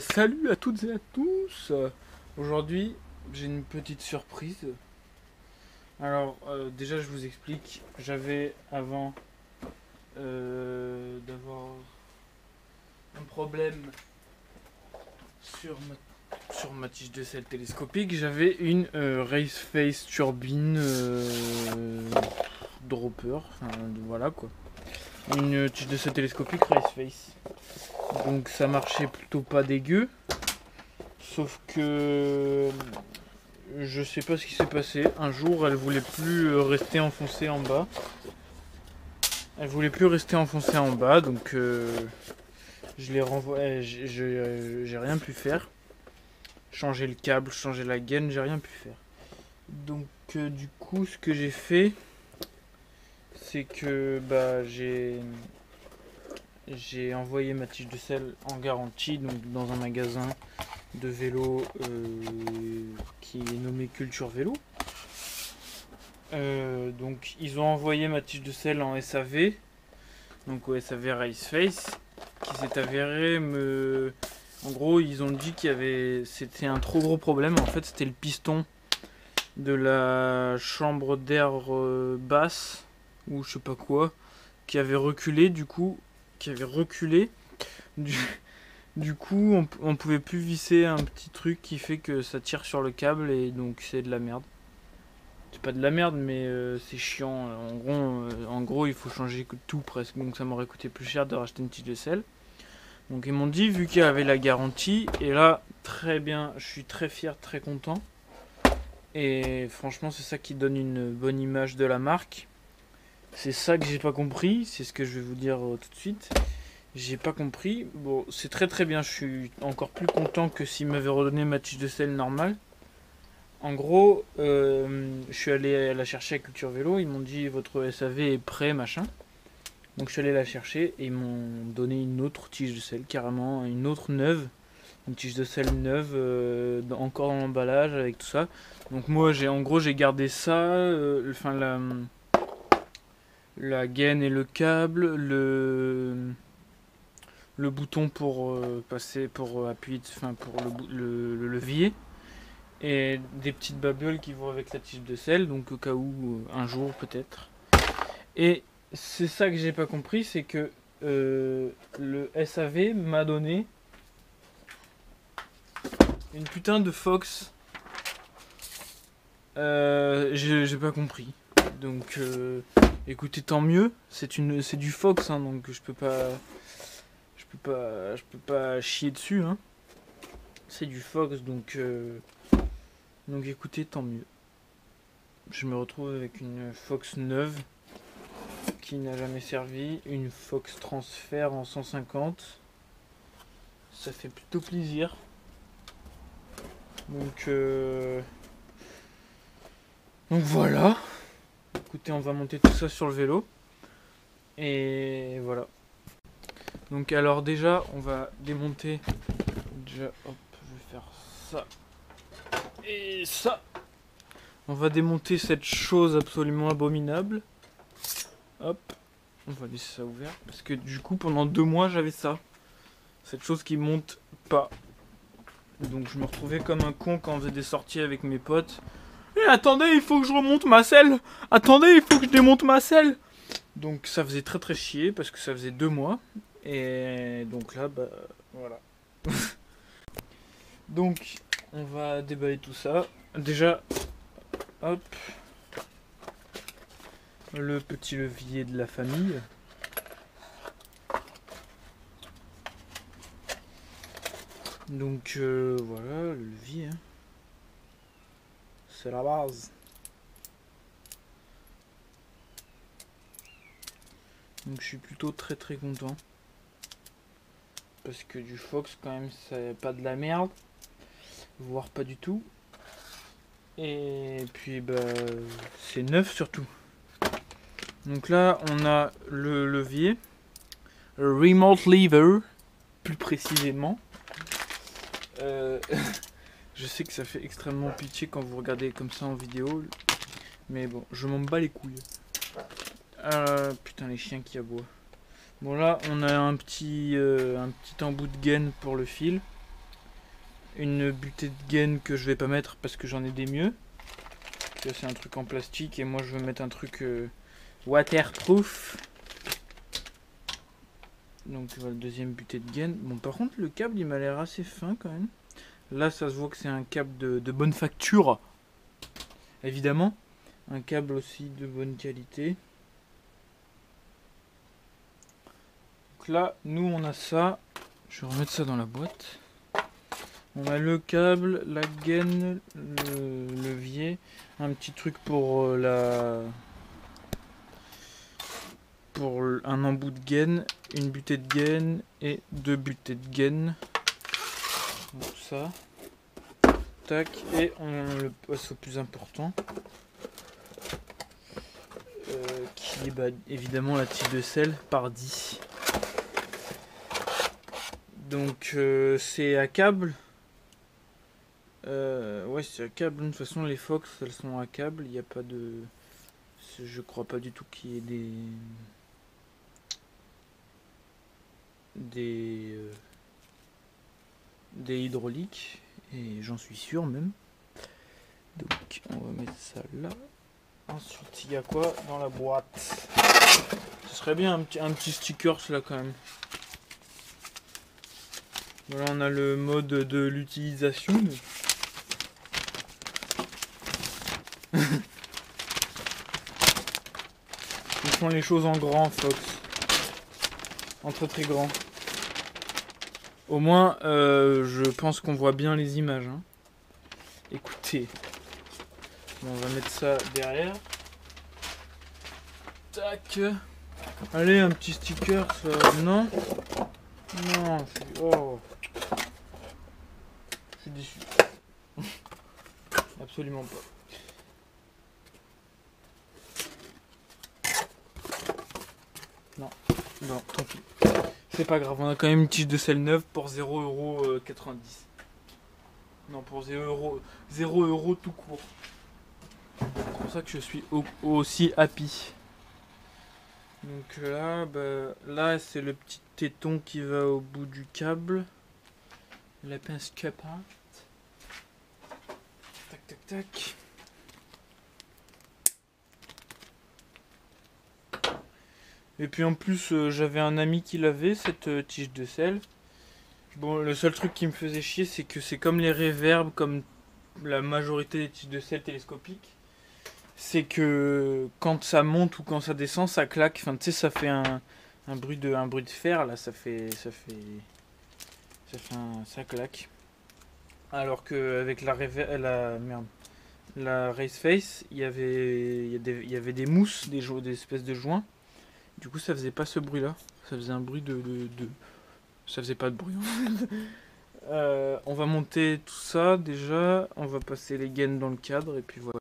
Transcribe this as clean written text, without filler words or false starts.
Salut à toutes et à tous. Aujourd'hui, j'ai une petite surprise. Alors, déjà, je vous explique. J'avais, avant d'avoir un problème sur ma tige de sel télescopique, j'avais une Race Face turbine dropper. Enfin, voilà quoi. Une tige de sel télescopique Race Face. Donc, ça marchait plutôt pas dégueu. Sauf que je sais pas ce qui s'est passé. Un jour, elle voulait plus rester enfoncée en bas. Elle voulait plus rester enfoncée en bas, donc je l'ai renvoyé. J'ai rien pu faire. Changer le câble, changer la gaine, j'ai rien pu faire. Donc du coup, ce que j'ai fait, c'est que j'ai envoyé ma tige de sel en garantie, donc dans un magasin de vélo qui est nommé Culture Vélo. Donc ils ont envoyé ma tige de sel en SAV, donc au SAV Race Face, qui s'est avéré me... En gros, ils ont dit c'était un trop gros problème. En fait, c'était le piston de la chambre d'air basse, ou je sais pas quoi, qui avait reculé, du coup, du coup, on pouvait plus visser un petit truc qui fait que ça tire sur le câble, et donc c'est de la merde. C'est pas de la merde, mais c'est chiant. En gros, il faut changer tout presque. Donc ça m'aurait coûté plus cher de racheter une tige de sel. Donc ils m'ont dit, vu qu'il y avait la garantie, et là, très bien, je suis très fier, très content. Et franchement, c'est ça qui donne une bonne image de la marque. C'est ça que j'ai pas compris, c'est ce que je vais vous dire tout de suite. J'ai pas compris. Bon, c'est très très bien, je suis encore plus content que s'ils m'avaient redonné ma tige de sel normale. En gros, je suis allé la chercher à Culture Vélo, ils m'ont dit votre SAV est prêt, machin. Donc je suis allé la chercher et ils m'ont donné une autre tige de sel, carrément, une autre neuve. Une tige de sel neuve, encore dans l'emballage avec tout ça. Donc moi, j'ai gardé ça, enfin la gaine et le câble, le bouton pour passer, pour appuyer, enfin pour le levier. Et des petites babioles qui vont avec la tige de sel, donc au cas où, un jour peut-être. Et c'est ça que j'ai pas compris, c'est que le SAV m'a donné une putain de Fox. J'ai pas compris. Donc écoutez, tant mieux. C'est du Fox, hein, donc je peux pas chier dessus, hein. C'est du Fox, donc écoutez, tant mieux. Je me retrouve avec une Fox neuve qui n'a jamais servi, une Fox Transfer en 150. Ça fait plutôt plaisir. Donc voilà. Écoutez, on va monter tout ça sur le vélo. Et voilà. Donc alors déjà, on va démonter. Déjà, hop, je vais faire ça. Et ça. On va démonter cette chose absolument abominable. Hop. On va laisser ça ouvert. Parce que du coup, pendant 2 mois, j'avais ça. Cette chose qui monte pas. Donc je me retrouvais comme un con quand on faisait des sorties avec mes potes. Et attendez, il faut que je remonte ma selle. Attendez, il faut que je démonte ma selle. Donc ça faisait très très chier parce que ça faisait 2 mois. Et donc là, bah voilà. Donc on va déballer tout ça. Déjà, hop. Le petit levier de la famille. Donc voilà, le levier. Hein. C'est la base. Donc je suis plutôt très très content. Parce que du Fox quand même, c'est pas de la merde. Voire pas du tout. Et puis bah c'est neuf surtout. Donc là on a le levier. Le remote lever. Plus précisément. Je sais que ça fait extrêmement pitié quand vous regardez comme ça en vidéo. Mais bon, je m'en bats les couilles. Putain, les chiens qui aboient. Bon là, on a un petit embout de gaine pour le fil. une butée de gaine que je vais pas mettre parce que j'en ai des mieux. Là c'est un truc en plastique et moi je veux mettre un truc waterproof. Donc voilà, le deuxième butée de gaine. Bon par contre le câble il m'a l'air assez fin quand même. Là ça se voit que c'est un câble de bonne facture. Évidemment. Un câble aussi de bonne qualité. Donc là nous on a ça. Je vais remettre ça dans la boîte. On a le câble, la gaine, le levier, un petit truc pour un embout de gaine, une butée de gaine et deux butées de gaine. Donc ça. Tac, et on le passe au plus important. Qui est évidemment la tige de sel par 10. Donc c'est à câble. Ouais, c'est à câble. De toute façon, les Fox, elles sont à câble. Il n'y a pas de... Je crois pas du tout qu'il y ait des hydrauliques. Et j'en suis sûr même. Donc, on va mettre ça là. Ensuite, il y a quoi dans la boîte? Ce serait bien un petit sticker là quand même. Voilà, on a le mode de l'utilisation. Ils font les choses en grand, Fox. En très très grand. Au moins, je pense qu'on voit bien les images. Hein. Écoutez. Bon, on va mettre ça derrière. Tac. Allez, un petit sticker, ça. Non. Non, oh. Je suis déçu. Absolument pas. Non, non, tant pis. C'est pas grave, on a quand même une tige de sel neuve pour 0,90€. Non, pour 0€ tout court. C'est pour ça que je suis aussi happy. Donc là, là c'est le petit téton qui va au bout du câble. La pince capante. Tac, tac, tac. Et puis en plus, j'avais un ami qui l'avait, cette tige de sel. Bon, le seul truc qui me faisait chier, c'est que c'est comme les reverbs, comme la majorité des tiges de sel télescopiques. C'est que quand ça monte ou quand ça descend, ça claque. Enfin, tu sais, ça fait un bruit de fer, là, ça claque. Alors qu'avec la Race Face, il y avait des mousses, des espèces de joints. Du coup, ça faisait pas ce bruit-là. Ça faisait un bruit ça faisait pas de bruit. On va monter tout ça déjà. On va passer les gaines dans le cadre et puis voilà.